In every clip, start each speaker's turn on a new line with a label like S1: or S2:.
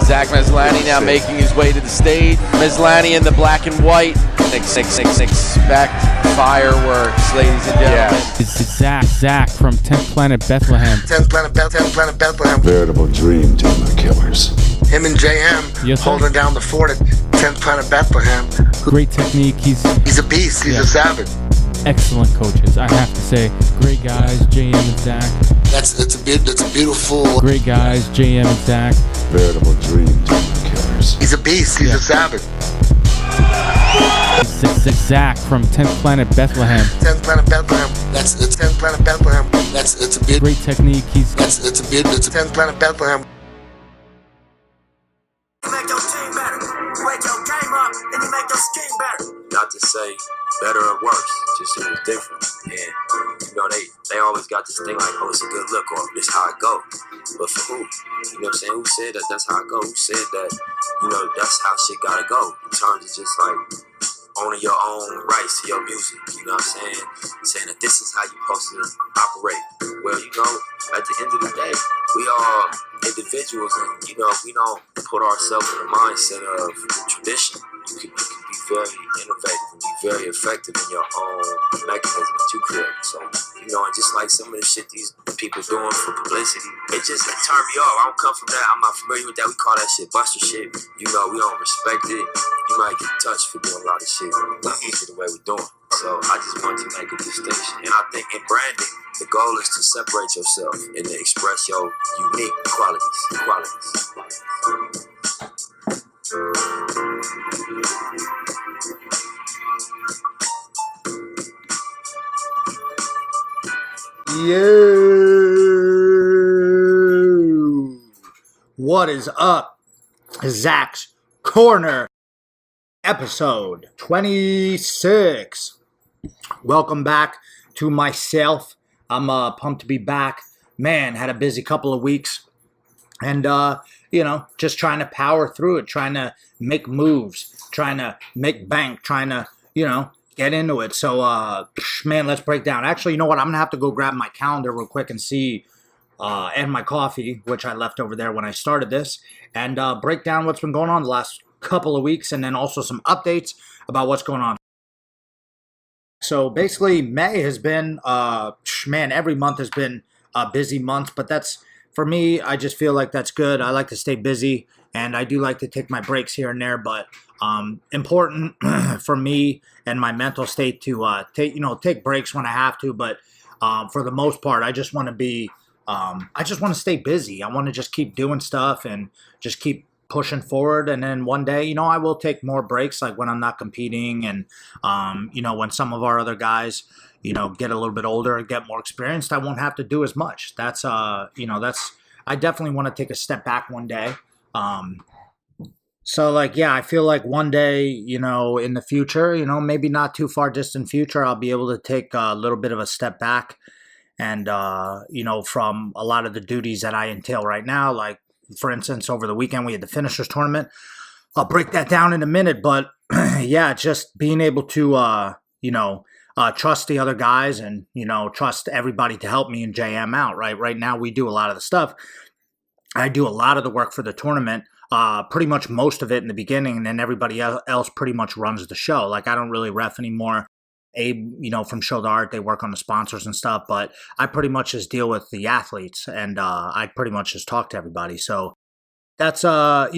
S1: Zach Maslany now making his way to the stage. Maslany in the black and white. Expect fireworks, ladies and gentlemen.
S2: It's Zach from 10th Planet Bethlehem.
S3: 10th Planet Bethlehem.
S4: Veritable dream team of killers.
S3: Him and JM
S2: Yes, sir.
S3: holding down the fort at 10th Planet Bethlehem.
S2: Great technique. He's
S3: He's a beast. He's a savage.
S2: excellent coaches, I have to say. Great guys, JM and Zach.
S3: That's a beautiful.
S2: Great guys, JM and Zach.
S4: Veritable dream team of killers.
S3: He's a beast. He's a savage.
S2: Zach from 10th Planet Bethlehem.
S3: 10th Planet Bethlehem. It's 10th Planet Bethlehem. It's a bit.
S2: Great technique. He's
S3: It's 10th Planet Bethlehem.
S5: You make your team better. You wake your game up and you make your scheme better.
S6: Not to say better or worse, just it was different. And you know, they always got this thing like, oh, it's a good look, or this how it go. But for who? You know what I'm saying? Who said that that's how it go? Who said that, you know, that's how shit gotta go? In terms of just like owning your own rights to your music, you know what I'm saying? Saying that this is how you're supposed to operate. Well, you know, at the end of the day, we all individuals, and you know, if we don't put ourselves in the mindset of tradition, you can be very innovative and be very effective in your own mechanism to create. So, you know, and just like some of the shit these people doing for publicity, it just turned me off. I don't come from that. I'm not familiar with that. We call that shit buster shit. You know, we don't respect it. You might get touched for doing a lot of shit. That's the way we're doing. So I just want to make a distinction. And I think in branding, the goal is to separate yourself and to express your unique qualities.
S7: Yo, what is up? Zach's Corner, episode 26. Welcome back to myself. I'm pumped to be back. Man, had a busy couple of weeks, and you know, just trying to power through it, trying to make moves, trying to make bank, trying to, you know, get into it. So, man, let's break down. Actually, you know what? I'm gonna have to go grab my calendar real quick and see, and my coffee, which I left over there when I started this, and break down what's been going on the last couple of weeks, and then also some updates about what's going on. So basically, May has been, man, every month has been a busy month, but that's, for me, I just feel like that's good. I like to stay busy, and I do like to take my breaks here and there, but important for me and my mental state to take breaks when I have to, but for the most part, I just want to be, I just want to stay busy. I want to just keep doing stuff and just keep pushing forward, and then one day, you know, I will take more breaks, like when I'm not competing, and you know, when some of our other guys, you know, get a little bit older and get more experienced, I won't have to do as much. That's you know, that's, I definitely want to take a step back one day. So like, yeah, I feel like one day, you know, in the future, you know, maybe not too far distant future, I'll be able to take a little bit of a step back, and you know, from a lot of the duties that I entail right now, like, for instance, over the weekend, we had the finishers tournament. I'll break that down in a minute, but yeah, just being able to, you know, trust the other guys and, you know, trust everybody to help me and JM out, right? Right now, we do a lot of the stuff. I do a lot of the work for the tournament, pretty much most of it in the beginning, and then everybody else pretty much runs the show. Like, I don't really ref anymore. Abe, you know, from Show the Art, they work on the sponsors and stuff, but I pretty much just deal with the athletes, and I pretty much just talk to everybody. So that's you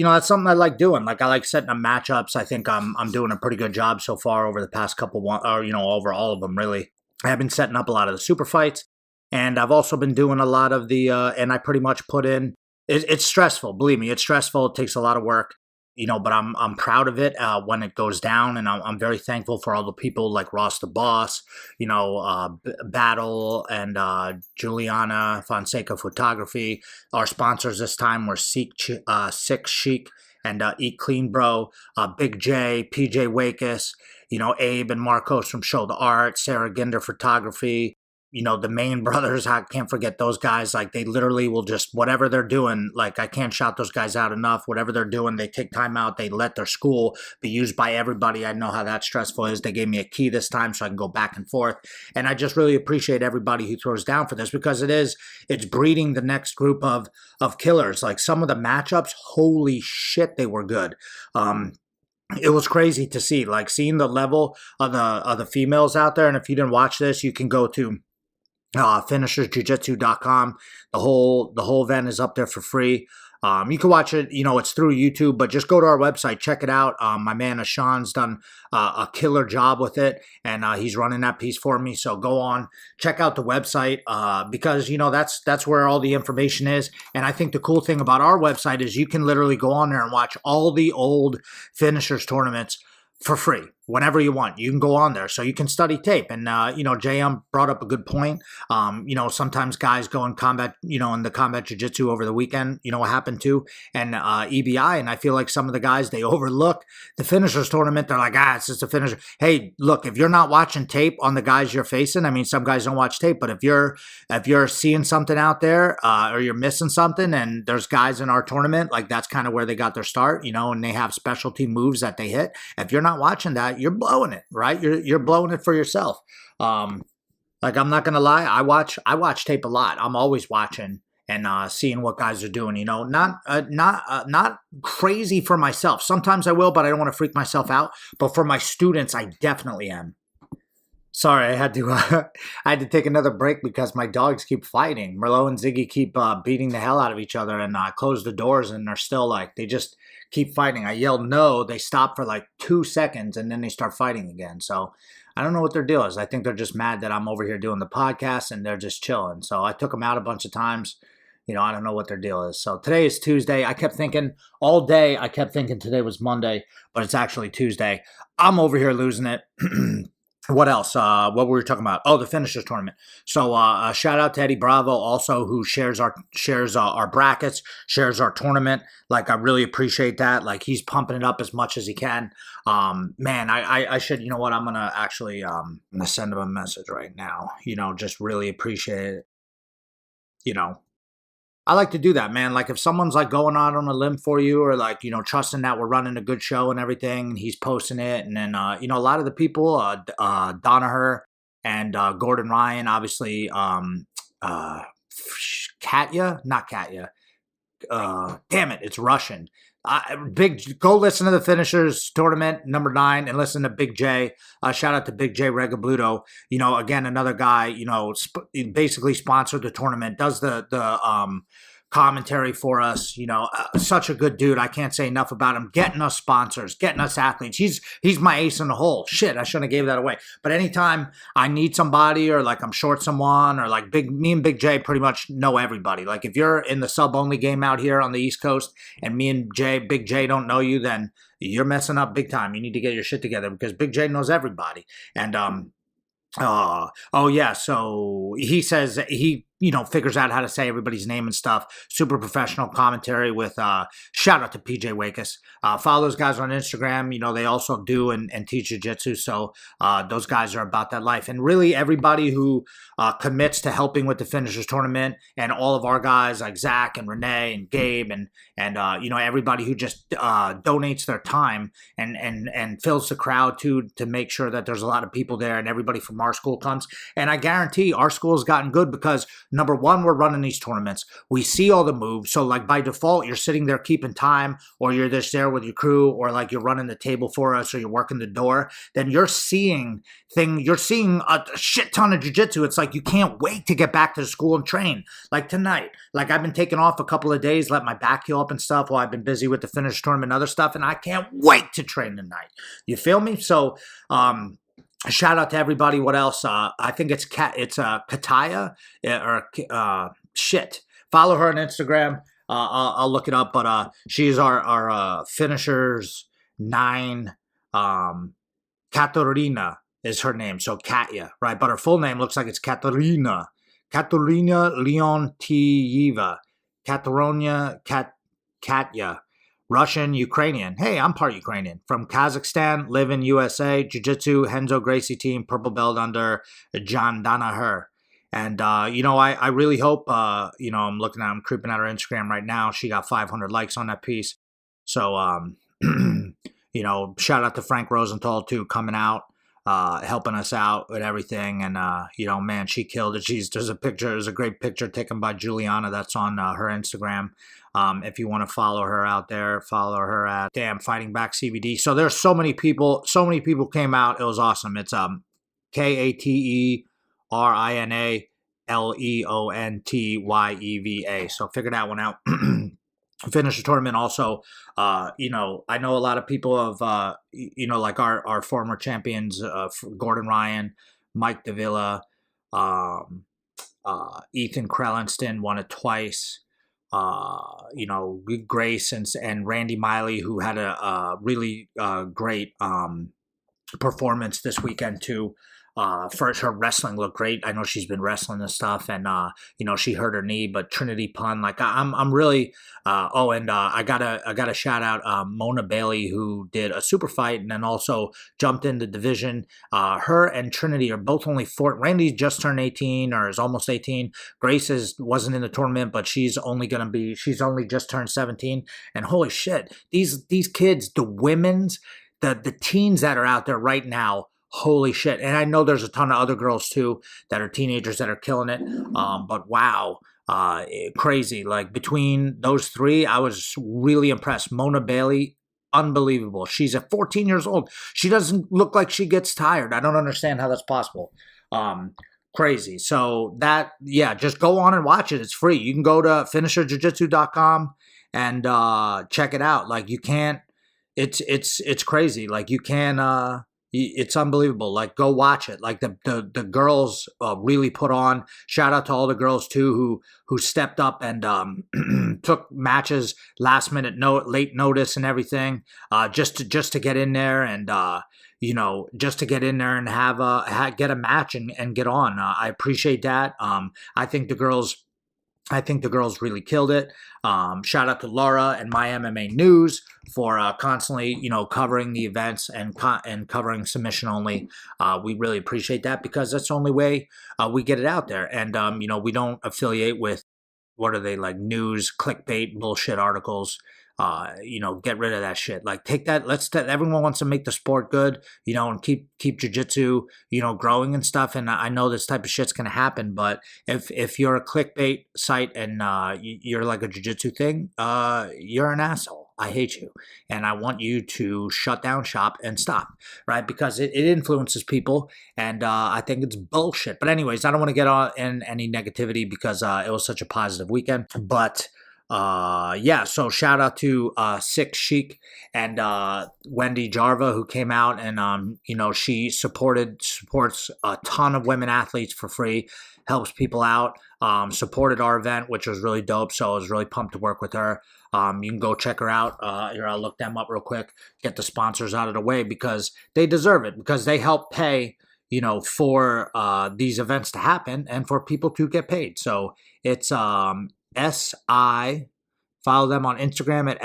S7: know, that's something I like doing. Like, I like setting up matchups. I think I'm doing a pretty good job so far over the past couple or you know, over all of them really. I've been setting up a lot of the super fights, and I've also been doing a lot of the and I pretty much put in. It's stressful, believe me. It's stressful. It takes a lot of work. You know, but I'm proud of it when it goes down, and I'm very thankful for all the people like Ross the Boss, you know, Battle, and Juliana Fonseca Photography. Our sponsors this time were Sick Chic and Eat Clean Bro, Big J, PJ Wakus, you know, Abe and Marcos from Show the Art, Sarah Ginder Photography, the main brothers, I can't forget those guys. Like, they literally will just, whatever they're doing, like, I can't shout those guys out enough. Whatever they're doing, they take time out. They let their school be used by everybody. I know how that stressful is. They gave me a key this time so I can go back and forth. And I just really appreciate everybody who throws down for this, because it's breeding the next group of killers. Like, some of the matchups, holy shit, they were good. It was crazy to see, like, seeing the level of the females out there. And if you didn't watch this, you can go to finishersjujitsu.com. The whole event is up there for free. You can watch it, it's through YouTube, but just go to our website, check it out. My man Ashan's done a killer job with it, and he's running that piece for me. So go on, check out the website, because that's where all the information is. And I think the cool thing about our website is you can literally go on there and watch all the old finishers tournaments for free whenever you want. You can go on there so you can study tape. And JM brought up a good point. Sometimes guys go in combat, in the combat jiu-jitsu over the weekend, what happened to, and EBI. And I feel like some of the guys, they overlook the finishers tournament. They're like, it's just a finisher. Hey, look, if you're not watching tape on the guys you're facing, I mean, some guys don't watch tape, but if you're seeing something out there, or you're missing something, and there's guys in our tournament, like, that's kind of where they got their start, and they have specialty moves that they hit. If you're not watching that, you're blowing it, right? You're blowing it for yourself. Like, I'm not gonna lie, I watch tape a lot. I'm always watching and seeing what guys are doing. Not crazy for myself. Sometimes I will, but I don't want to freak myself out. But for my students, I definitely am. Sorry, I had to take another break because my dogs keep fighting. Merlot and Ziggy keep beating the hell out of each other, and I close the doors, and they're still like, they just keep fighting. I yell no, they stop for like 2 seconds, and then they start fighting again. So I don't know what their deal is. I think they're just mad that I'm over here doing the podcast, and they're just chilling. So I took them out a bunch of times. I don't know what their deal is. So today is Tuesday. I kept thinking all day, today was Monday, but it's actually Tuesday. I'm over here losing it. What else? What were we talking about? Oh, the finishers tournament. So shout out to Eddie Bravo, also, who shares our brackets, shares our tournament. Like, I really appreciate that. Like, he's pumping it up as much as he can. Man, I should. You know what? I'm gonna actually I'm gonna send him a message right now. Just really appreciate it. I like to do that, man. Like, if someone's like going out on a limb for you, or like, trusting that we're running a good show and everything, and he's posting it. And then, a lot of the people, Donaher and Gordon Ryan, obviously, Katya, not Katya. Damn it, it's Russian. Go listen to the finishers tournament number 9 and listen to Big J. Shout out to Big J Regabluto. Again, another guy, basically sponsored the tournament, does the commentary for us. Such a good dude. I can't say enough about him. Getting us sponsors, getting us athletes. He's my ace in the hole. Shit, I shouldn't have gave that away. But anytime I need somebody, or like I'm short someone, or like me and Big J pretty much know everybody. Like, if you're in the sub only game out here on the East Coast, and me and Big J don't know you, then you're messing up big time. You need to get your shit together, because Big J knows everybody. And so he says he figures out how to say everybody's name and stuff. Super professional commentary with shout out to PJ Wakus. Follow those guys on Instagram. They also do and teach jiu-jitsu. So those guys are about that life. And really, everybody who commits to helping with the finishers tournament, and all of our guys like Zach and Renee and Gabe and everybody who just donates their time and fills the crowd to make sure that there's a lot of people there, and everybody from our school comes. And I guarantee our school has gotten good, because number one, we're running these tournaments. We see all the moves. So like, by default, you're sitting there keeping time, or you're just there with your crew, or like you're running the table for us, or you're working the door. Then you're seeing a shit ton of jiu-jitsu. It's like, you can't wait to get back to the school and train. Like tonight, like, I've been taking off a couple of days, let my back heal up and stuff while I've been busy with the finish tournament and other stuff. And I can't wait to train tonight. You feel me? So, shout out to everybody. What else? I think it's Kataya, or shit. Follow her on Instagram. I'll look it up, but she's our finishers 9. Katerina is her name, so Katya, right? But her full name looks like it's Katerina Leontieva. Katya. Russian, Ukrainian. Hey, I'm part Ukrainian. From Kazakhstan, live in USA, Jiu-Jitsu, Henzo Gracie team, purple belt under John Danaher. And, I really hope, I'm creeping at her Instagram right now. She got 500 likes on that piece. So, shout out to Frank Rosenthal too, coming out, helping us out with everything. And, man, she killed it. There's a great picture taken by Juliana that's on her Instagram. If you want to follow her out there, follow her at Fighting Back CBD. So there's so many people came out. It was awesome. It's KATERINALEONTYEVA. So figure that one out. Finish the tournament. Also, I know a lot of people of, like our former champions, Gordon Ryan, Mike Davila, Ethan Krellinston won it twice. Grace and Randy Miley, who had a really great performance this weekend too. First, her wrestling looked great. I know she's been wrestling and stuff, and she hurt her knee. But Trinity Pun, I'm really. I gotta shout out Mona Bailey, who did a super fight and then also jumped in the division. Her and Trinity are both only 4. Randy just turned 18 or is almost 18. Grace wasn't in the tournament, but she's only just turned 17. And holy shit, these kids, the women's, the teens that are out there right now. Holy shit. And I know there's a ton of other girls too that are teenagers that are killing it. But wow, crazy. Like between those 3, I was really impressed. Mona Bailey, unbelievable. She's at 14 years old. She doesn't look like she gets tired. I don't understand how that's possible. Crazy. So just go on and watch it. It's free. You can go to finisherjujitsu.com and check it out. Like you can't, it's crazy. Like you can, it's unbelievable. Like, go watch it. Like the girls really put on. Shout out to all the girls too who stepped up and took matches last minute, late notice and everything, just to get in there and just to get in there and get a match and get on. I appreciate that. I think the girls really killed it. Shout out to Laura and My MMA News for constantly, covering the events and covering submission only. We really appreciate that because that's the only way we get it out there. And, we don't affiliate with, what are they, like news, clickbait, bullshit articles. Get rid of that shit. Like take that. Everyone wants to make the sport good, and keep jiu-jitsu, growing and stuff. And I know this type of shit's going to happen, but if you're a clickbait site and you're like a jiu-jitsu thing, you're an asshole. I hate you. And I want you to shut down shop and stop, right? Because it influences people. And I think it's bullshit. But anyways, I don't want to get on in any negativity because it was such a positive weekend. But so shout out to Sick Chic and Wendy Jarva, who came out and she supports a ton of women athletes for free, helps people out, supported our event, which was really dope. So I was really pumped to work with her. You can go check her out. Here, I'll look them up real quick, get the sponsors out of the way because they deserve it, because they help pay, for these events to happen and for people to get paid. So it's follow them on Instagram at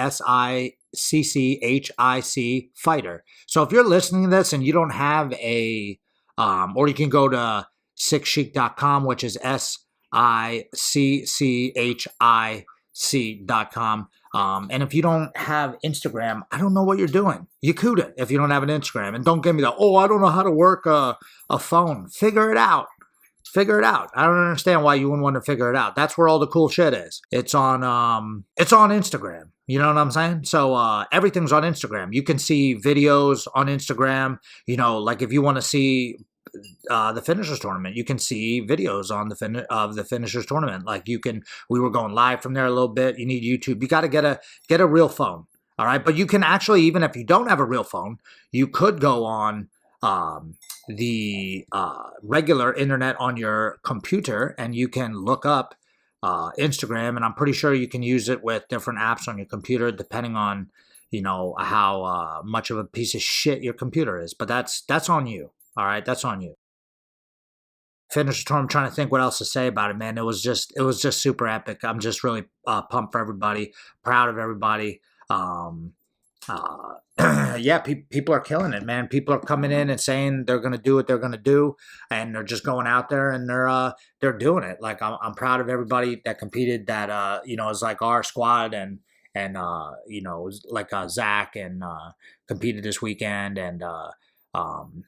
S7: SICCHIC Fighter. So if you're listening to this and you don't have a, or you can go to sickchic.com, which is SICCHIC.com. And if you don't have Instagram, I don't know what you're doing. You couldn't if you don't have an Instagram. And don't give me the, I don't know how to work a phone. Figure it out. I don't understand why you wouldn't want to figure it out. That's where all the cool shit is. It's on Instagram. You know what I'm saying? So everything's on Instagram. You can see videos on Instagram. Like if you want to see the finishers tournament, you can see videos on the finishers tournament. Like we were going live from there a little bit. You need YouTube. You got to get a real phone. All right. But you can actually, even if you don't have a real phone, you could go on the regular internet on your computer and you can look up Instagram, and I'm pretty sure you can use it with different apps on your computer depending on how much of a piece of shit your computer is. But that's on you. All right, that's on you. Finish the tournament. I'm trying to think what else to say about it, man. It was just super epic. I'm just really pumped for everybody, proud of everybody. Yeah, people are killing it, man. People are coming in and saying they're going to do what they're going to do, and they're just going out there and they're doing it. Like I'm proud of everybody that competed. That is like our squad and it was like Zach and competed this weekend and um,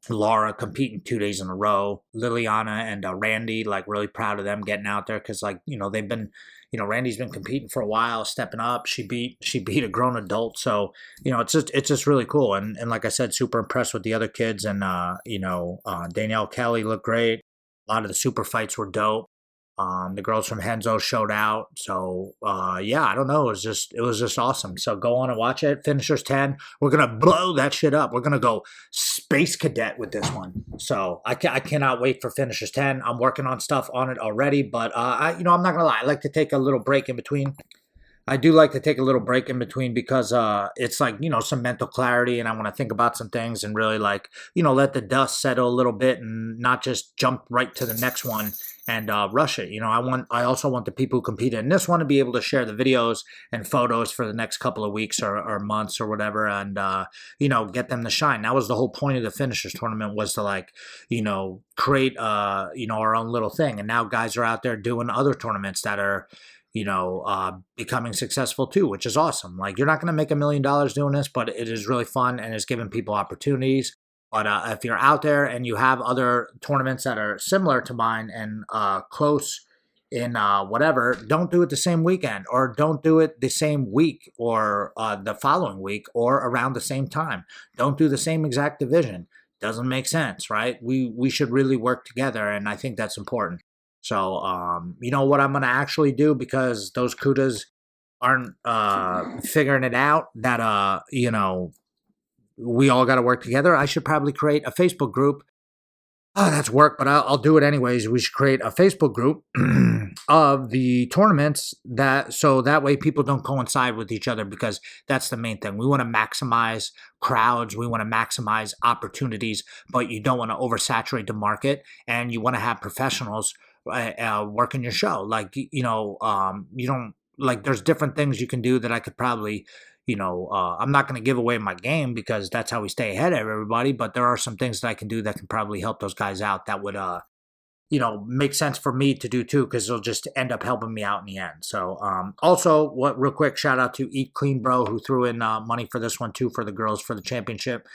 S7: Laura competing 2 days in a row, Liliana and Randy, like really proud of them getting out there because they've been, Randy's been competing for a while, stepping up. She beat a grown adult, so it's just really cool. And like I said, super impressed with the other kids and Danielle Kelly looked great. A lot of the super fights were dope. The girls from Henzo showed out. So yeah, I don't know. It was just awesome. So go on and watch it. Finishers 10. We're gonna blow that shit up. We're gonna go space cadet with this one. So I cannot wait for Finishers 10. I'm working on stuff on it already, but I'm not gonna lie. I like to take a little break in between. I do like to take a little break in between because it's like, some mental clarity and I want to think about some things and really like, let the dust settle a little bit and not just jump right to the next one and rush it. I also want the people who competed in this one to be able to share the videos and photos for the next couple of weeks or months or whatever and, get them to shine. That was the whole point of the Finishers tournament was to like, create, our own little thing. And now guys are out there doing other tournaments that are, becoming successful too, which is awesome. Like you're not going to make $1 million doing this, but it is really fun and it's giving people opportunities. But if you're out there and you have other tournaments that are similar to mine and close in whatever, don't do it the same weekend or don't do it the same week or the following week or around the same time. Don't do the same exact division. Doesn't make sense, right? We should really work together, and I think that's important. So, what I'm going to actually do because those kudas aren't figuring it out that, we all got to work together. I should probably create a Facebook group. Oh, that's work, but I'll do it anyways. We should create a Facebook group of the tournaments so that way people don't coincide with each other because that's the main thing. We want to maximize crowds. We want to maximize opportunities, but you don't want to oversaturate the market and you want to have professionals working your show. Like, you don't like, there's different things you can do that I could probably, I'm not going to give away my game because that's how we stay ahead of everybody. But there are some things that I can do that can probably help those guys out that would, make sense for me to do too, because it'll just end up helping me out in the end. So, also, real quick, shout out to Eat Clean Bro who threw in money for this one too for the girls for the championship.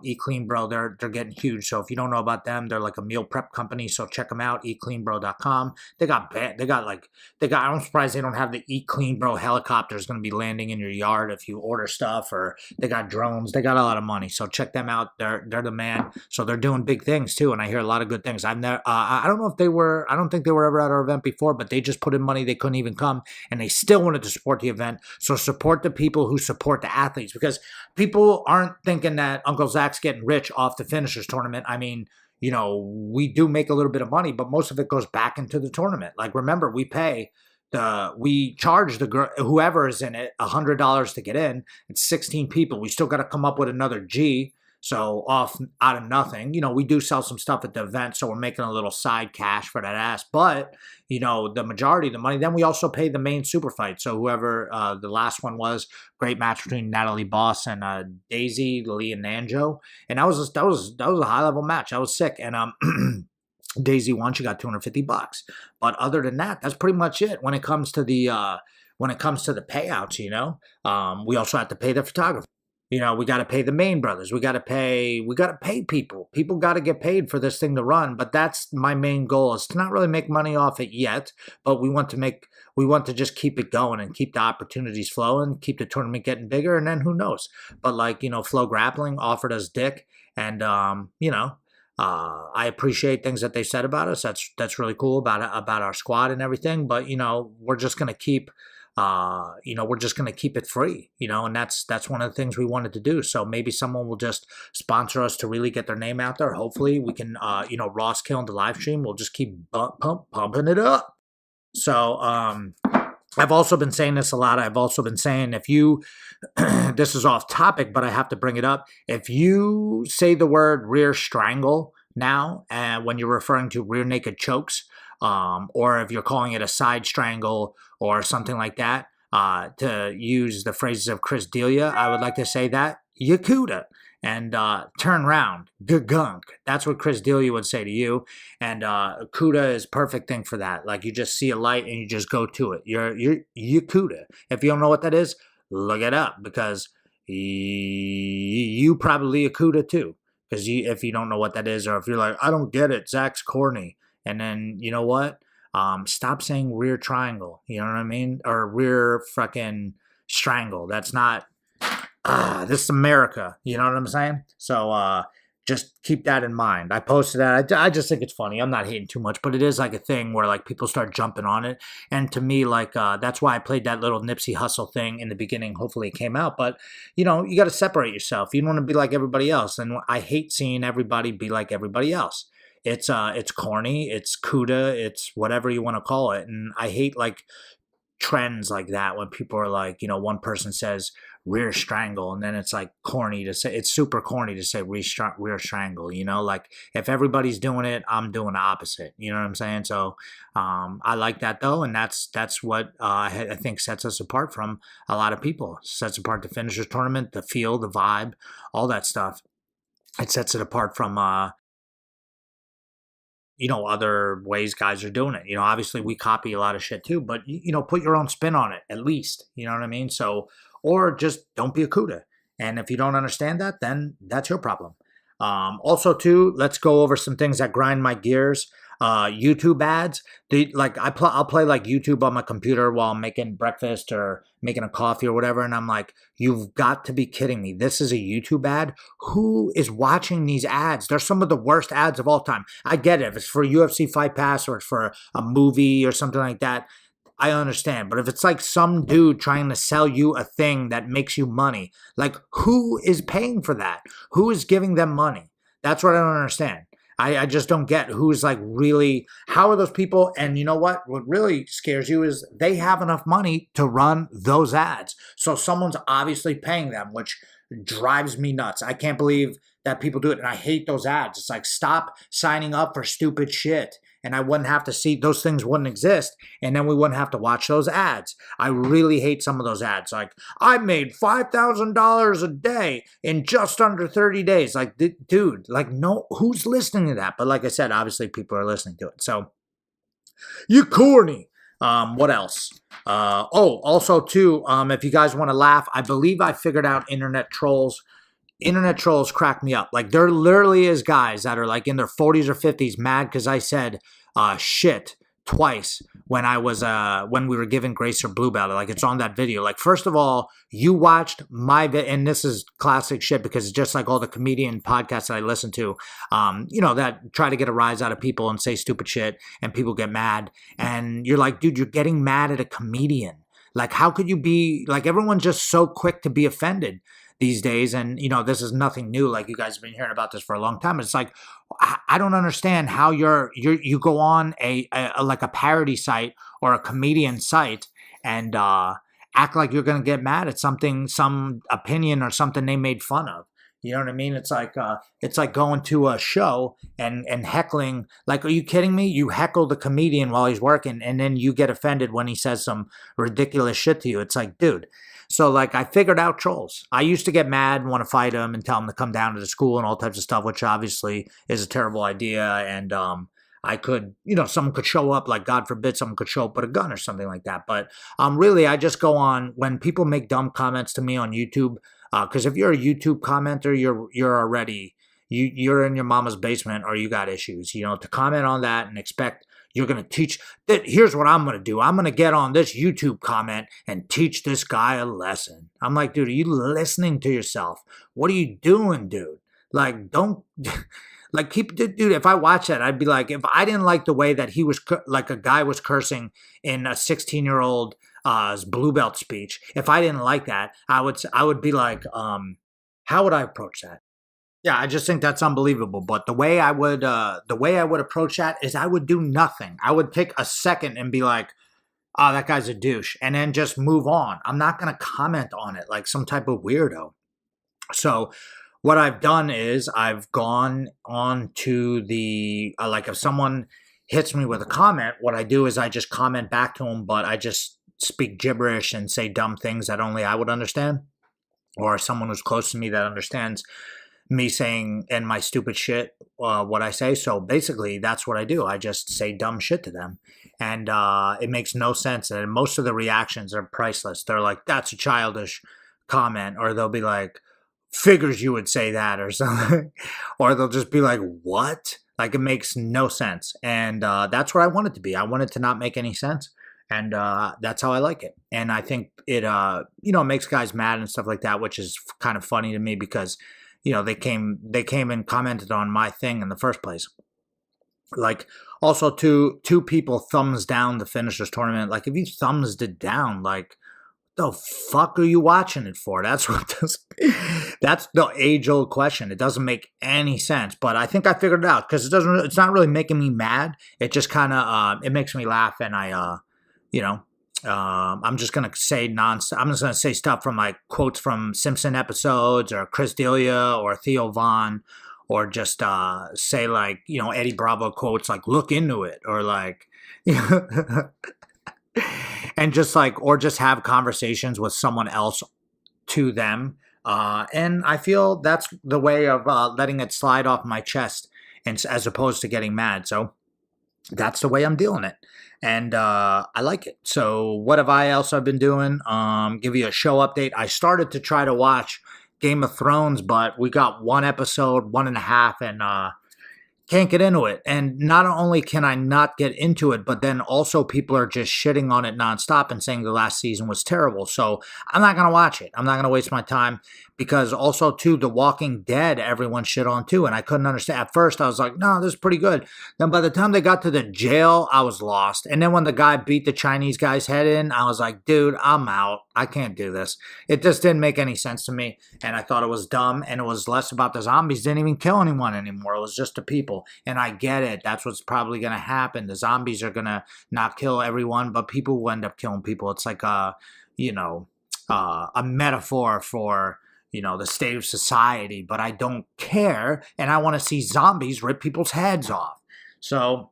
S7: Eat Clean Bro, they're getting huge. So if you don't know about them, they're like a meal prep company. So check them out, eatcleanbro.com. I'm surprised they don't have the Eat Clean Bro helicopters going to be landing in your yard if you order stuff, or they got drones. They got a lot of money. So check them out. They're the man. So they're doing big things too, and I hear a lot of good things. I don't know if they were. I don't think they were ever at our event before, but they just put in money. They couldn't even come, and they still wanted to support the event. So support the people who support the athletes, because people aren't thinking that Uncle Zach's getting rich off the Finishers tournament. I mean, we do make a little bit of money, but most of it goes back into the tournament. Like, remember, we charge the girl, whoever is in it, $100 to get in. It's 16 people. We still got to come up with another G. So out of nothing, we do sell some stuff at the event, so we're making a little side cash for that ass. But the majority of the money, then we also pay the main super fight. So whoever the last one was, great match between Natalie Boss and Daisy Lee and Nanjo, and that was a high level match. I was sick, and Daisy won. She got $250. But other than that, that's pretty much it when it comes to the payouts. We also have to pay the photographer. We got to pay the Main brothers. We got to pay people. People got to get paid for this thing to run. But that's my main goal, is to not really make money off it yet. But we want to just keep it going and keep the opportunities flowing, keep the tournament getting bigger. And then who knows? But Flow Grappling offered us dick. And, I appreciate things that they said about us. That's really cool about our squad and everything. But, we're just going to keep it free, and that's one of the things we wanted to do. So maybe someone will just sponsor us to really get their name out there. Hopefully we can, Ross killing the live stream. We'll just keep pumping it up. So, I've also been saying this a lot. I've also been saying, if you, this is off topic, but I have to bring it up. If you say the word rear strangle now, when you're referring to rear naked chokes, or if you're calling it a side strangle or something like that, to use the phrases of Chris D'Elia, I would like to say that Yakuda and turn round, gunk. That's what Chris D'Elia would say to you. And Kuda is perfect thing for that. Like you just see a light and you just go to it. You're Yakuda. If you don't know what that is, look it up because you probably Yakuda too. Because if you don't know what that is, or if you're like, I don't get it, Zach's corny. And then, you know what? Stop saying rear triangle. You know what I mean? Or rear fucking strangle. That's not, this is America. You know what I'm saying? So, just keep that in mind. I posted that. I just think it's funny. I'm not hating too much, but it is like a thing where like people start jumping on it. And to me, like, that's why I played that little Nipsey Hussle thing in the beginning. Hopefully it came out, but you know, you got to separate yourself. You don't want to be like everybody else. And I hate seeing everybody be like everybody else. It's corny. It's CUDA. It's whatever you want to call it. And I hate like trends like that when people are like, you know, one person says rear strangle and then it's like corny to say, it's super corny to say rear strangle, you know, like if everybody's doing it, I'm doing the opposite, you know what I'm saying? So I like that though, and that's what I think sets us apart from a lot of people. Sets apart the finishers tournament, the feel, the vibe, all that stuff. It sets it apart from you know, other ways guys are doing it. You know, obviously we copy a lot of shit too, but you know, put your own spin on it at least. You know what I mean? So, or just don't be a CUDA. And if you don't understand that, then that's your problem. Also too, let's go over some things that grind my gears. YouTube ads. I'll play like YouTube on my computer while I'm making breakfast or making a coffee or whatever. And I'm like, you've got to be kidding me. This is a YouTube ad. Who is watching these ads? They're some of the worst ads of all time. I get it. If it's for UFC Fight Pass or it's for a movie or something like that, I understand. But if it's like some dude trying to sell you a thing that makes you money, like who is paying for that? Who is giving them money? That's what I don't understand. I just don't get who's like really, how are those people? And you know what really scares you is they have enough money to run those ads. So someone's obviously paying them, which drives me nuts. I can't believe that people do it. And I hate those ads. It's like, stop signing up for stupid shit. And I wouldn't have to see, those things wouldn't exist. And then we wouldn't have to watch those ads. I really hate some of those ads. Like, I made $5,000 a day in just under 30 days. Like, dude, like, no, who's listening to that? But like I said, obviously people are listening to it. So, you corny. What else? Also too, if you guys want to laugh, I believe I figured out internet trolls. Internet trolls crack me up. Like there literally is guys that are like in their 40s or 50s mad because I said shit twice when I was when we were giving Grace her blue belt. Like it's on that video. Like first of all, you watched my and this is classic shit because it's just like all the comedian podcasts that I listen to, you know, that try to get a rise out of people and say stupid shit and people get mad. And you're like, dude, you're getting mad at a comedian. Like how could you be like everyone's just so quick to be offended these days. And, you know, this is nothing new. Like you guys have been hearing about this for a long time. It's like, I don't understand how you go on a like a parody site or a comedian site and act like you're going to get mad at something, some opinion or something they made fun of. You know what I mean? It's like going to a show and heckling. Like, are you kidding me? You heckle the comedian while he's working and then you get offended when he says some ridiculous shit to you. It's like, dude. So, like, I figured out trolls. I used to get mad and want to fight them and tell them to come down to the school and all types of stuff, which obviously is a terrible idea. And I could, you know, someone could show up, like, God forbid, someone could show up with a gun or something like that. But really, I just go on when people make dumb comments to me on YouTube. Because if you're a YouTube commenter, you're already, you're in your mama's basement or you got issues. You know, to comment on that and expect you're going to teach that. Here's what I'm going to do. I'm going to get on this YouTube comment and teach this guy a lesson. I'm like, dude, are you listening to yourself? What are you doing, dude? Like, don't, like, dude, if I watch that, I'd be like, if I didn't like the way that he was, like a guy was cursing in a 16-year-old blue belt speech, if I didn't like that, I would be like, how would I approach that? Yeah, I just think that's unbelievable. But the way I would approach that is I would do nothing. I would take a second and be like, oh, that guy's a douche, and then just move on. I'm not going to comment on it like some type of weirdo. So what I've done is I've gone on to the, like if someone hits me with a comment, what I do is I just comment back to them, but I just speak gibberish and say dumb things that only I would understand, or someone who's close to me that understands me saying and my stupid shit, what I say. So basically, that's what I do. I just say dumb shit to them. And it makes no sense. And most of the reactions are priceless. They're like, that's a childish comment. Or they'll be like, figures you would say that or something. Or they'll just be like, what? Like, it makes no sense. And that's what I want it to be. I want it to not make any sense. And that's how I like it. And I think it, makes guys mad and stuff like that, which is kind of funny to me because, they came and commented on my thing in the first place. Like, also two people thumbs down the finishers tournament. Like, if you thumbs it down, like, the fuck are you watching it for? That's the age-old question. It doesn't make any sense, but I think I figured it out because it's not really making me mad. It just kind of it makes me laugh, and I'm just gonna say I'm just gonna say stuff from like quotes from Simpson episodes or Chris D'Elia or Theo Vaughn, or just say like Eddie Bravo quotes like "look into it" or like and just like, or just have conversations with someone else to them. And I feel that's the way of letting it slide off my chest, and as opposed to getting mad. So that's the way I'm dealing it. And I like it. So what have I else I've been doing? Give you a show update. I started to try to watch Game of Thrones, but we got 1 episode, 1.5, and can't get into it. And not only can I not get into it, but then also people are just shitting on it nonstop and saying the last season was terrible. So I'm not going to watch it. I'm not going to waste my time, because also too, The Walking Dead, everyone shit on too. And I couldn't understand. At first I was like, no, this is pretty good. Then by the time they got to the jail, I was lost. And then when the guy beat the Chinese guy's head in, I was like, dude, I'm out. I can't do this. It just didn't make any sense to me. And I thought it was dumb. And it was less about the zombies. Didn't even kill anyone anymore. It was just the people. And I get it. That's what's probably going to happen. The zombies are going to not kill everyone, but people will end up killing people. It's like a metaphor for, the state of society, but I don't care. And I want to see zombies rip people's heads off. So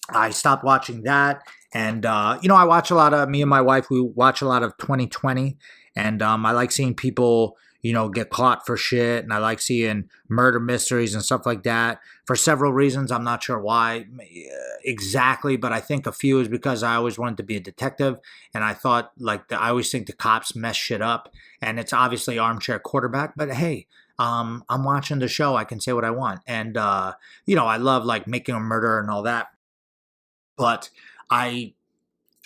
S7: I stopped watching that. And, I watch me and my wife, we watch a lot of 2020. And I like seeing people, get caught for shit. And I like seeing murder mysteries and stuff like that for several reasons. I'm not sure why exactly, but I think a few is because I always wanted to be a detective. And I thought, I always think the cops mess shit up. And it's obviously armchair quarterback. But hey, I'm watching the show. I can say what I want. And, I love making a murder and all that. But I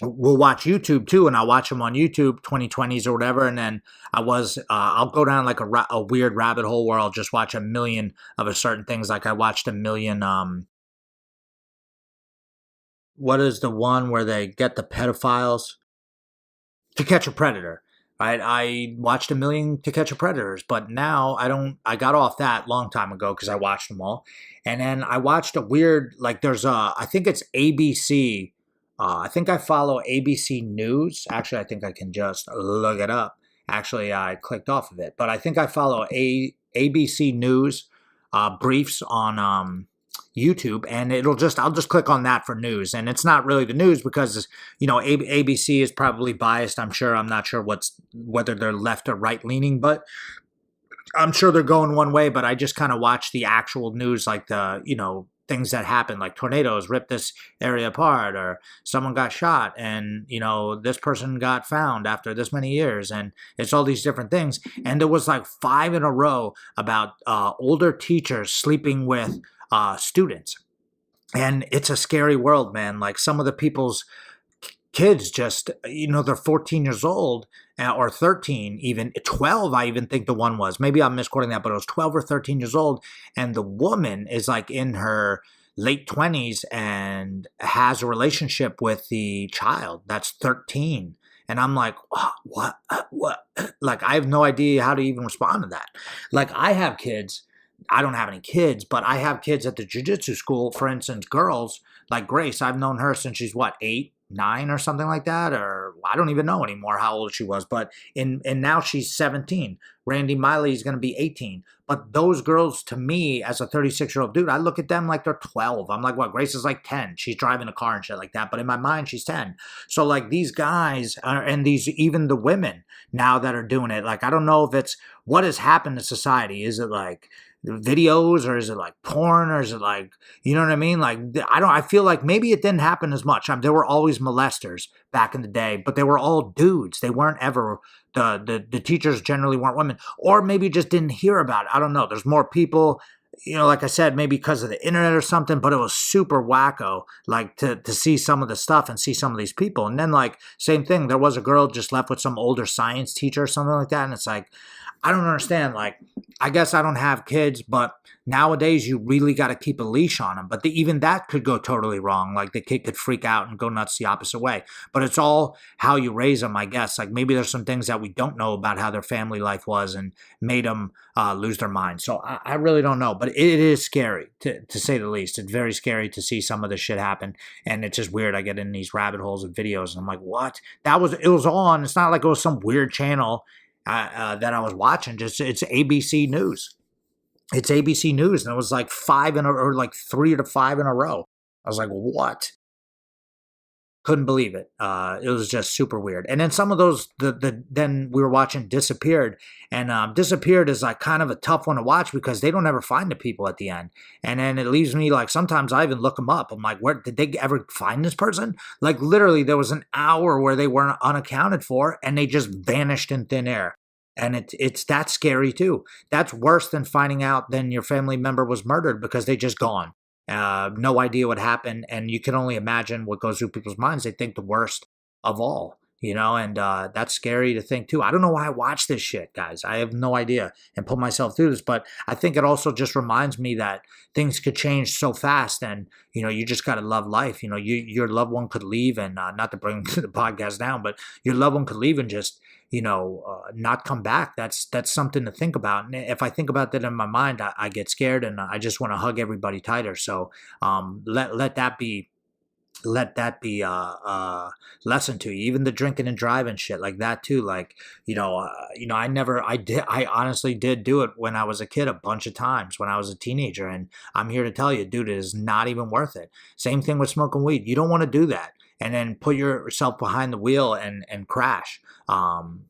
S7: will watch YouTube too, and I'll watch them on YouTube, 2020s or whatever, and then I'll go down a weird rabbit hole where I'll just watch a million of a certain things. Like I watched a million, what is the one where they get the pedophiles? To Catch a Predator, right? I watched a million To Catch a Predators, but now I got off that long time ago because I watched them all. And then I watched a weird, I think it's ABC. I think I follow ABC News. Actually, I think I can just look it up. Actually, I clicked off of it. But I think I follow ABC News briefs on YouTube. And I'll just click on that for news. And it's not really the news because, ABC is probably biased. I'm not sure whether they're left or right leaning. But I'm sure they're going one way. But I just kind of watch the actual news, like things that happen, like tornadoes ripped this area apart, or someone got shot and, this person got found after this many years. And it's all these different things. And there was 5 in a row about older teachers sleeping with students. And it's a scary world, man. Some of the people's kids just, they're 14 years old or 13, even 12. I even think the one was, maybe I'm misquoting that, but it was 12 or 13 years old. And the woman is in her late 20s and has a relationship with the child that's 13. And I'm like, what? I have no idea how to even respond to that. I have kids. I don't have any kids, but I have kids at the jiu-jitsu school, for instance, girls like Grace. I've known her since she's 8, 9 or something like that, or I don't even know anymore how old she was, but and now she's 17. Randy Miley is going to be 18. But those girls, to me, as a 36-year-old dude, I look at them like they're 12. I'm like, what? Grace is like 10. She's driving a car and shit like that. But in my mind, she's 10. So like these guys and these, even the women now that are doing it, like I don't know if it's what has happened to society. Is it like videos, or is it like porn, or is it like, you know what I mean? Like I feel like maybe it didn't happen as much. There were always molesters back in the day, but they were all dudes. They weren't ever the teachers generally weren't women, or maybe just didn't hear about it. I don't know. There's more people, you know, like I said, maybe because of the internet or something, but it was super wacko, like to see some of the stuff and see some of these people. And then like same thing, there was a girl just left with some older science teacher or something like that, and it's like, I don't understand. Like, I guess I don't have kids, but nowadays you really got to keep a leash on them. But even that could go totally wrong. Like the kid could freak out and go nuts the opposite way. But it's all how you raise them, I guess. Like maybe there's some things that we don't know about how their family life was and made them lose their mind. So I really don't know. But it is scary, to say the least. It's very scary to see some of this shit happen. And it's just weird. I get in these rabbit holes of videos and I'm like, what? It was on. It's not like it was some weird channel that I was watching. Just it's ABC News. It's ABC News, and it was like 3 to 5 in a row. I was like, what? Couldn't believe it. It was just super weird. And then some of those, then we were watching Disappeared, and Disappeared is like kind of a tough one to watch because they don't ever find the people at the end. And then it leaves me like, sometimes I even look them up. I'm like, where did they ever find this person? Like literally there was an hour where they weren't unaccounted for and they just vanished in thin air. And it's that scary too. That's worse than finding out then your family member was murdered because they just gone. No idea what happened, and you can only imagine what goes through people's minds. They think the worst of all, you know, and that's scary to think too. I don't know why I watch this shit, guys. I have no idea and put myself through this, but I think it also just reminds me that things could change so fast, and you know, you just got to love life. You know, your loved one could leave, and not to bring the podcast down, but your loved one could leave and just, you know, not come back. That's something to think about. And if I think about that in my mind, I get scared, and I just want to hug everybody tighter. So let that be lesson to you. Even the drinking and driving shit like that too. Like, I honestly did do it when I was a kid a bunch of times when I was a teenager. And I'm here to tell you, dude, it is not even worth it. Same thing with smoking weed. You don't want to do that and then put yourself behind the wheel and crash.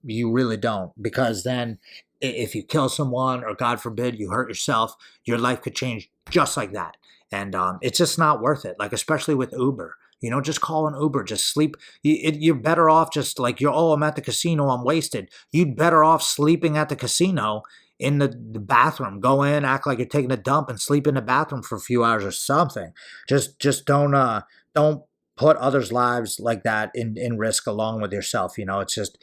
S7: You really don't, because then if you kill someone, or God forbid you hurt yourself, your life could change just like that. And it's just not worth it. Like, especially with Uber, you know, just call an Uber, just sleep. You're better off just like I'm at the casino, I'm wasted. You'd better off sleeping at the casino in the bathroom. Go in, act like you're taking a dump, and sleep in the bathroom for a few hours or something. Just don't put others' lives like that in risk along with yourself. You know, it's just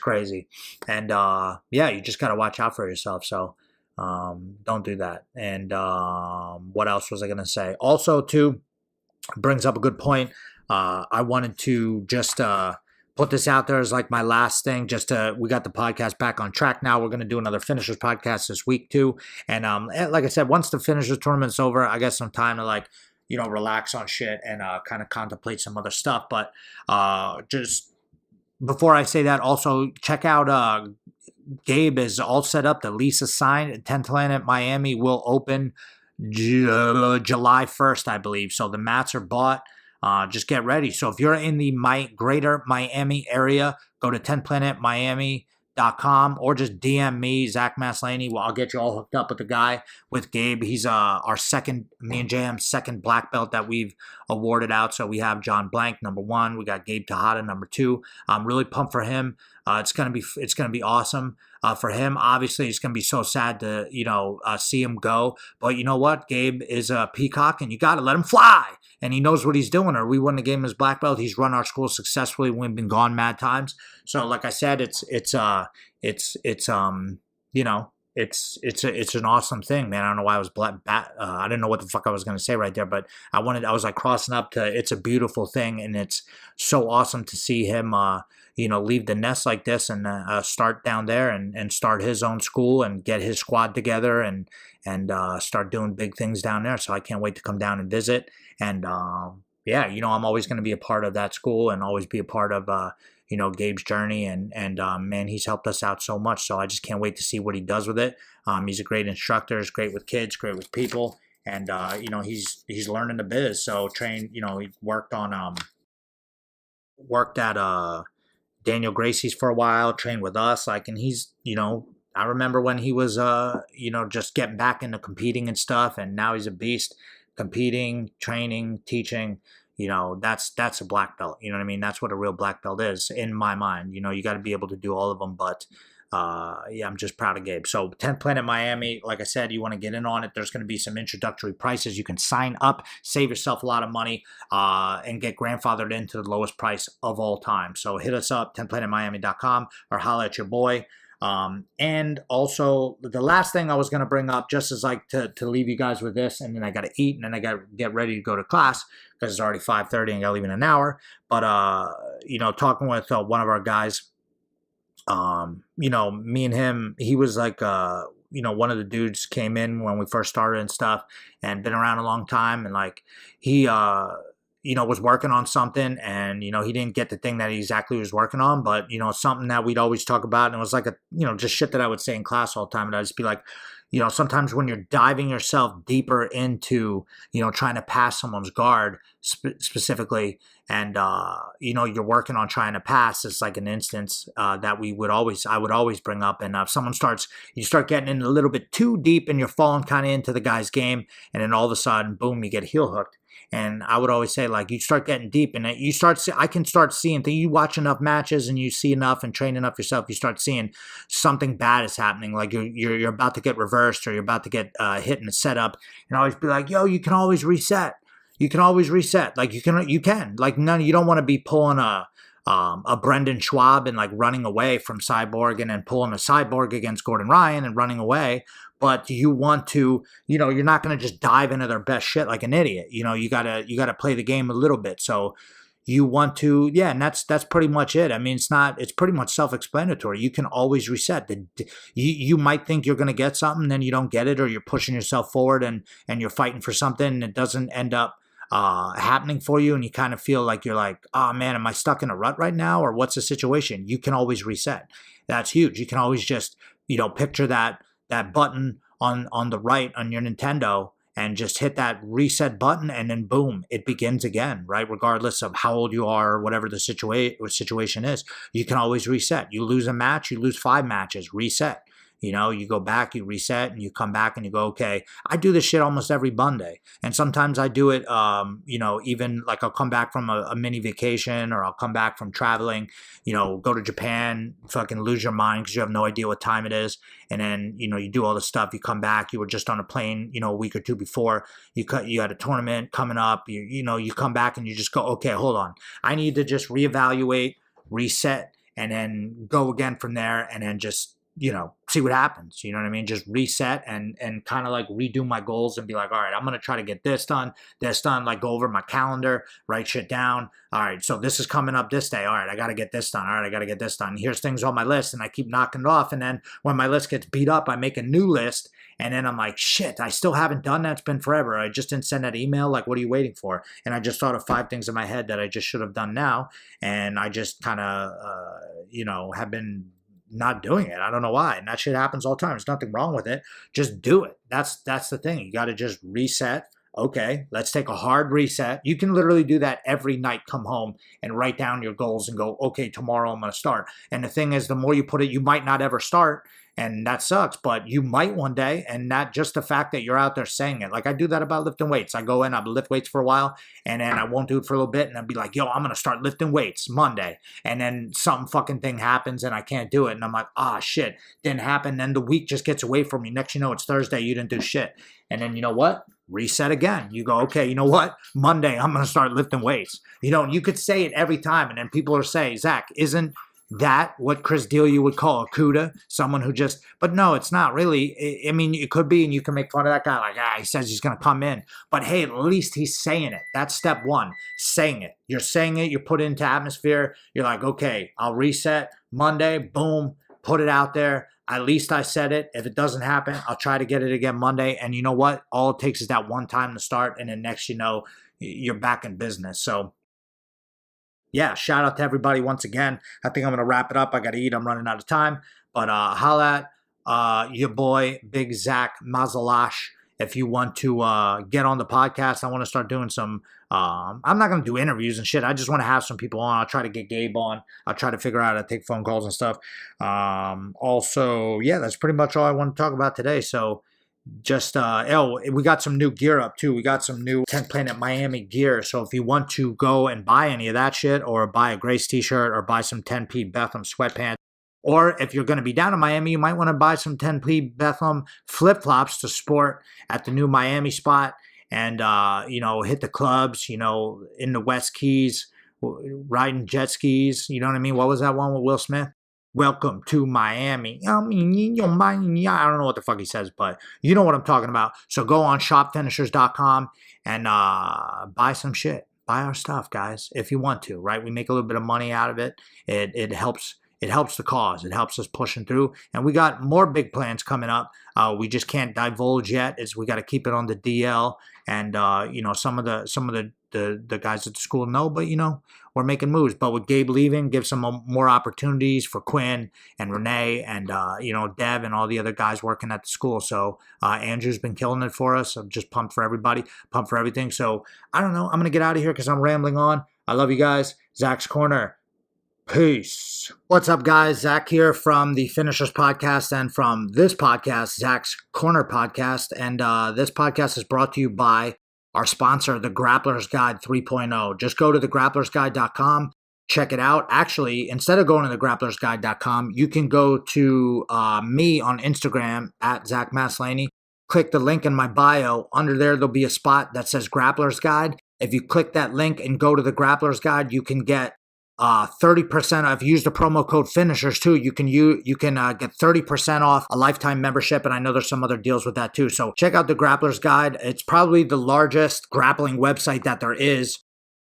S7: crazy. And you just got to watch out for yourself. So don't do that. And what else was I going to say? Also, too, brings up a good point. I wanted to just put this out there as like my last thing. We got the podcast back on track now. We're going to do another finishers podcast this week too. And like I said, once the finishers tournament's over, I got some time to like, you know, relax on shit and kind of contemplate some other stuff. But just before I say that, also check out Gabe is all set up. The lease is signed. 10th Planet Miami will open July 1st, I believe. So the mats are bought. Just get ready. So if you're in the greater Miami area, go to 10planetmiami.com or just DM me, Zach Maslany. Well, I'll get you all hooked up with the guy, with Gabe. He's our second, me and JM's second black belt that we've awarded out. So we have John Blank, number 1. We got Gabe Tejada, number 2. I'm really pumped for him. It's gonna be awesome for him. Obviously, it's gonna be so sad to see him go. But you know what? Gabe is a peacock, and you gotta let him fly. And he knows what he's doing, or we wouldn't have gave him his black belt. He's run our school successfully when we've been gone mad times. So, like I said, it's an awesome thing, man. I don't know why I was I didn't know what the fuck I was gonna say right there, but I was like crossing up to. It's a beautiful thing, and it's so awesome to see him, leave the nest like this and start down there and start his own school and get his squad together and start doing big things down there. So I can't wait to come down and visit. And yeah, I'm always going to be a part of that school and always be a part of, Gabe's journey. And man, he's helped us out so much. So I just can't wait to see what he does with it. He's a great instructor. He's great with kids, great with people. And, he's learning the biz. So he worked at Daniel Gracie's for a while, trained with us. And he's, I remember when he was, just getting back into competing and stuff. And now he's a beast. Competing, training, teaching, that's a black belt. You know what I mean? That's what a real black belt is in my mind. You got to be able to do all of them. But yeah, I'm just proud of Gabe. So 10th Planet Miami, like I said, you want to get in on it. There's going to be some introductory prices. You can sign up, save yourself a lot of money, and get grandfathered into the lowest price of all time. So hit us up, 10planetmiami.com, or holla at your boy. And also the last thing I was going to bring up, just as like to leave you guys with this, and then I got to eat, and then I got to get ready to go to class because it's already 5:30 and I got to leave in an hour. But, talking with one of our guys, me and him, he was like, one of the dudes came in when we first started and stuff and been around a long time. And like he, was working on something, and, he didn't get the thing that he exactly was working on, but, something that we'd always talk about. And it was like just shit that I would say in class all the time. And I'd just be like, sometimes when you're diving yourself deeper into, trying to pass someone's guard specifically, and, you're working on trying to pass, it's like an instance that I would always bring up. And if someone you start getting in a little bit too deep and you're falling kind of into the guy's game, and then all of a sudden, boom, you get heel hooked. And I would always say, like, you start getting deep in it. I can start seeing things. You watch enough matches and you see enough and train enough yourself, you start seeing something bad is happening. Like you're about to get reversed, or you're about to get hit in a setup. And I always be like, yo, you can always reset. You can always reset. Like you can. Like you don't want to be pulling a Brendan Schwab and like running away from Cyborg, and then pulling a Cyborg against Gordon Ryan and running away. But you want to, you're not going to just dive into their best shit like an idiot. You gotta play the game a little bit. So you want to, yeah, and that's pretty much it. I mean, it's pretty much self-explanatory. You can always reset. You might think you're going to get something, then you don't get it, or you're pushing yourself forward and you're fighting for something, and it doesn't end up happening for you, and you kind of feel like you're like, oh man, am I stuck in a rut right now, or what's the situation? You can always reset. That's huge. You can always just, picture that button on the right on your Nintendo, and just hit that reset button, and then boom, it begins again, right? Regardless of how old you are or whatever the situation is, you can always reset. You lose a match, you lose 5 matches, reset. You go back, you reset, and you come back and you go, okay, I do this shit almost every Monday. And sometimes I do it, even like I'll come back from a mini vacation, or I'll come back from traveling, go to Japan, fucking lose your mind because you have no idea what time it is. And then, you do all this stuff. You come back, you were just on a plane, a week or two before, you had a tournament coming up, you come back and you just go, okay, hold on. I need to just reevaluate, reset, and then go again from there, and then just, see what happens. You know what I mean? Just reset and kind of like redo my goals and be like, all right, I'm going to try to get this done, like go over my calendar, write shit down. All right, so this is coming up this day. All right, I got to get this done. All right, I got to get this done. Here's things on my list, and I keep knocking it off. And then when my list gets beat up, I make a new list, and then I'm like, shit, I still haven't done that. It's been forever. I just didn't send that email. Like, what are you waiting for? And I just thought of 5 things in my head that I just should have done now. And I just kind of, have been not doing it. I don't know why. And that shit happens all the time. There's nothing wrong with it. Just do it. That's the thing. You got to just reset. Okay, let's take a hard reset. You can literally do that every night. Come home and write down your goals and go, okay, tomorrow I'm going to start. And the thing is, the more you put it, you might not ever start. And that sucks, but you might one day. And not just the fact that you're out there saying it. Like I do that about lifting weights. I go in, I'll lift weights for a while, and then I won't do it for a little bit. And I'll be like, yo, I'm going to start lifting weights Monday. And then some fucking thing happens and I can't do it. And I'm like, ah, shit, didn't happen. Then the week just gets away from you. Next, it's Thursday. You didn't do shit. And then you know what? Reset again. You go, okay, you know what? Monday, I'm going to start lifting weights. You could say it every time. And then people are saying, Zach, isn't that what Chris D'Elia would call a CUDA? Someone who just, but no, it's not really. I mean, it could be, and you can make fun of that guy. Like, he says he's going to come in. But hey, at least he's saying it. That's step 1, saying it. You're saying it. You put it into atmosphere. You're like, okay, I'll reset Monday. Boom. Put it out there. At least I said it. If it doesn't happen, I'll try to get it again Monday. And you know what? All it takes is that one time to start. And then next, you're back in business. So yeah, shout out to everybody once again. I think I'm going to wrap it up. I got to eat. I'm running out of time. But holla at your boy, Big Zach Maslany. If you want to get on the podcast, I want to start doing some, I'm not going to do interviews and shit. I just want to have some people on. I'll try to get Gabe on. I'll try to figure out how to take phone calls and stuff. Also, yeah, that's pretty much all I want to talk about today. So just we got some new gear up too. We got some new 10th Planet Miami gear. So if you want to go and buy any of that shit, or buy a Grace t-shirt, or buy some 10p Bethlehem sweatpants, or if you're going to be down in Miami, you might want to buy some 10p Bethlehem flip-flops to sport at the new Miami spot, and hit the clubs, in the West Keys, riding jet skis. You know what I mean? What was that one with Will Smith? Welcome to Miami. I don't know what the fuck he says, but you know what I'm talking about. So go on shopfinishers.com and buy some shit. Buy our stuff, guys, if you want to, right? We make a little bit of money out of it. It helps. It helps the cause. It helps us pushing through. And we got more big plans coming up. We just can't divulge yet. We got to keep it on the DL. And some of the guys at the school know, but we're making moves. But with Gabe leaving, give some more opportunities for Quinn and Renee and Dev and all the other guys working at the school. So Andrew's been killing it for us. I'm just pumped for everybody, pumped for everything. So I don't know. I'm gonna get out of here because I'm rambling on. I love you guys. Zach's Corner. Peace. What's up, guys? Zach here from the Finishers Podcast and from this podcast, Zach's Corner Podcast. And this podcast is brought to you by our sponsor, The Grappler's Guide 3.0. Just go to thegrapplersguide.com, check it out. Actually, instead of going to thegrapplersguide.com, you can go to me on Instagram at Zach Maslany. Click the link in my bio. Under there, there'll be a spot that says Grappler's Guide. If you click that link and go to the Grappler's Guide, you can get 30%. If you use the promo code Finishers too, you can get 30% off a lifetime membership, and I know there's some other deals with that too. So check out the Grappler's Guide. It's probably the largest grappling website that there is.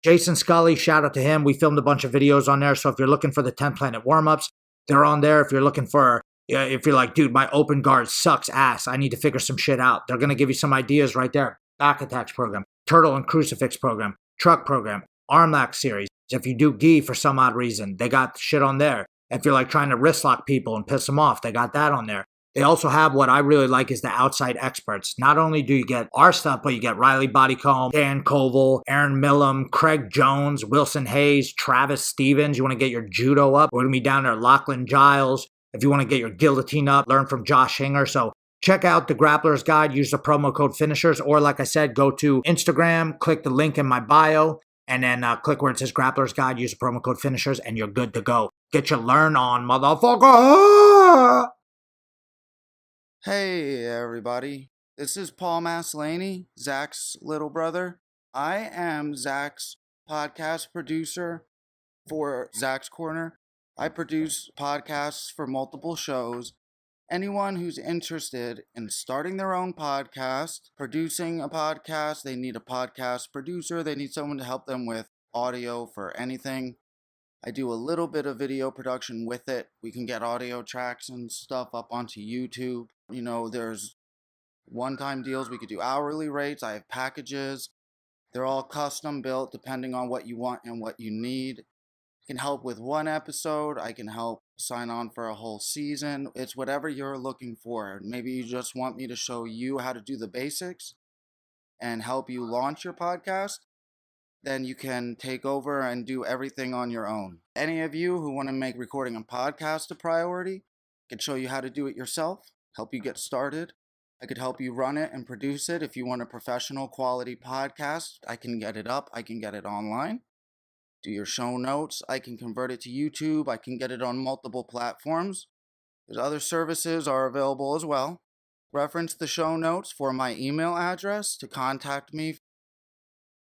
S7: Jason Scully, shout out to him. We filmed a bunch of videos on there. So if you're looking for the 10 Planet warm-ups, they're on there. If you're looking for, if you're like, dude, my open guard sucks ass, I need to figure some shit out, they're gonna give you some ideas right there. Back attacks program, turtle and crucifix program, truck program, arm lock series. If you do gi for some odd reason, they got shit on there. If you're like trying to wrist lock people and piss them off, they got that on there. They also have what I really like is the outside experts. Not only do you get our stuff, but you get Riley Bodycomb, Dan Koval, Aaron Millam, Craig Jones, Wilson Hayes, Travis Stevens. You want to get your judo up? We're going to be down there. Lachlan Giles. If you want to get your guillotine up, learn from Josh Hinger. So check out the Grappler's Guide. Use the promo code Finishers. Or like I said, go to Instagram, click the link in my bio, and then click where it says Grappler's Guide, use the promo code Finishers, and you're good to go. Get your learn on, motherfucker!
S8: Hey, everybody. This is Paul Maslany, Zach's little brother. I am Zach's podcast producer for Zach's Corner. I produce podcasts for multiple shows. Anyone who's interested in starting their own podcast, producing a podcast, they need a podcast producer, they need someone to help them with audio for anything. I do a little bit of video production with it. We can get audio tracks and stuff up onto YouTube. There's one-time deals. We could do hourly rates. I have packages. They're all custom built depending on what you want and what you need. I can help with one episode. I can help sign on for a whole season. It's whatever you're looking for. Maybe you just want me to show you how to do the basics and help you launch your podcast. Then you can take over and do everything on your own. Any of you who want to make recording a podcast a priority, I can show you how to do it yourself, help you get started. I could help you run it and produce it. If you want a professional quality podcast, I can get it up. I can get it online. Do your show notes. I can convert it to YouTube. I can get it on multiple platforms. There's other services are available as well. Reference the show notes for my email address to contact me